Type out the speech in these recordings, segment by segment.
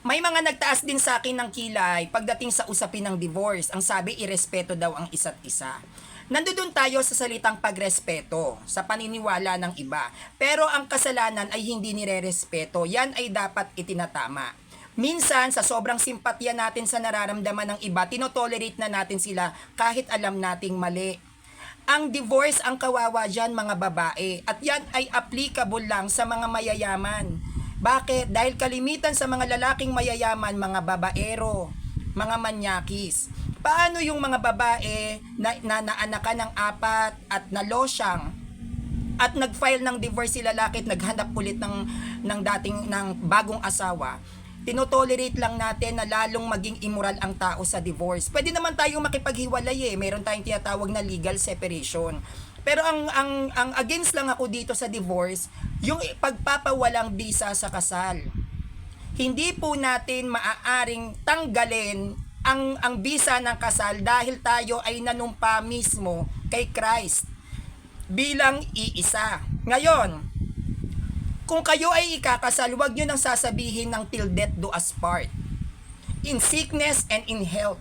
May mga nagtaas din sa akin ng kilay pagdating sa usapin ng divorce. Ang sabi, irespeto daw ang isa't isa. Nandoon tayo sa salitang pagrespeto, sa paniniwala ng iba. Pero ang kasalanan ay hindi nirerespeto. Yan ay dapat itinatama. Minsan, sa sobrang simpatya natin sa nararamdaman ng iba, tinotolerate na natin sila kahit alam nating mali. Ang divorce ang kawawa dyan mga babae at yan ay applicable lang sa mga mayayaman. Bakit? Dahil kalimitan sa mga lalaking mayayaman, mga babaero, mga manyakis. Paano yung mga babae na naanakan ng apat at nalosyang at nag-file ng divorce si lalaki at naghanap ulit ng dating ng bagong asawa? Tinotolerate lang natin na lalong maging immoral ang tao sa divorce. Pwede naman tayong makipaghiwalay Meron tayong tinatawag na legal separation. Pero ang against lang ako dito sa divorce, yung pagpapawalang bisa sa kasal. Hindi po natin maaaring tanggalin ang bisa ng kasal dahil tayo ay nanumpa mismo kay Christ bilang iisa. Ngayon, kung kayo ay ikakasal, huwag nyo nang sasabihin ng till death do us part. In sickness and in health.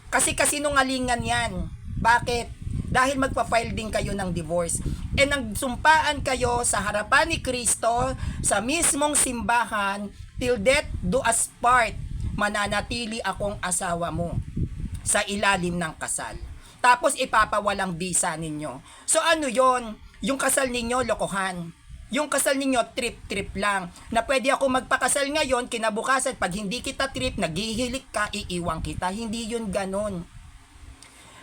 Kasi kasinungalingan yan. Bakit? Dahil magpa-file din kayo ng divorce. E nagsumpaan kayo sa harapan ni Kristo, sa mismong simbahan, till death do us part. Mananatili akong asawa mo sa ilalim ng kasal. Tapos ipapawalang bisa ninyo. So ano yon? Yung kasal ninyo, lokohan. Yung kasal ninyo, trip-trip lang. Na pwede ako magpakasal ngayon, kinabukasan, pag hindi kita trip, naghihilik ka, iiwang kita. Hindi yun ganon.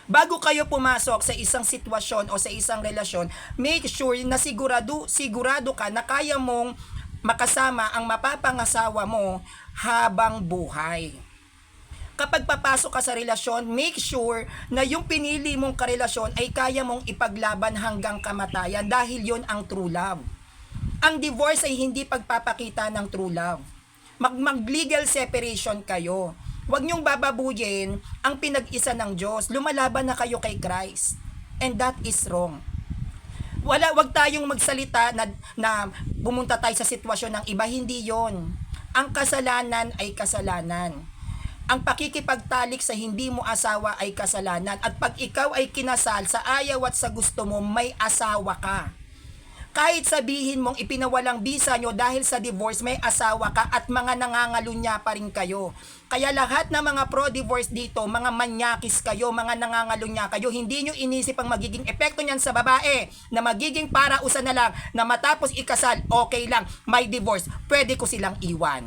Bago kayo pumasok sa isang sitwasyon o sa isang relasyon, make sure na sigurado ka na kaya mong makasama ang mapapangasawa mo habang buhay. Kapag papasok ka sa relasyon, make sure na yung pinili mong karelasyon ay kaya mong ipaglaban hanggang kamatayan dahil yun ang true love. Ang divorce ay hindi pagpapakita ng true love. Mag-legal separation kayo. Huwag niyong bababuyin ang pinag-isa ng Diyos. Lumalaban na kayo kay Christ. And that is wrong. Wag tayong magsalita na bumunta tayo sa sitwasyon ng iba. Hindi yon. Ang kasalanan ay kasalanan. Ang pakikipagtalik sa hindi mo asawa ay kasalanan. At pag ikaw ay kinasal sa ayaw at sa gusto mo, may asawa ka. Kahit sabihin mong ipinawalang bisa nyo dahil sa divorce, may asawa ka at mga nangangalunya pa rin kayo. Kaya lahat ng mga pro-divorce dito, mga manyakis kayo, mga nangangalunya kayo, hindi nyo inisip ang magiging epekto niyan sa babae na magiging parausan na lang na matapos ikasal, okay lang, may divorce, pwede ko silang iwan.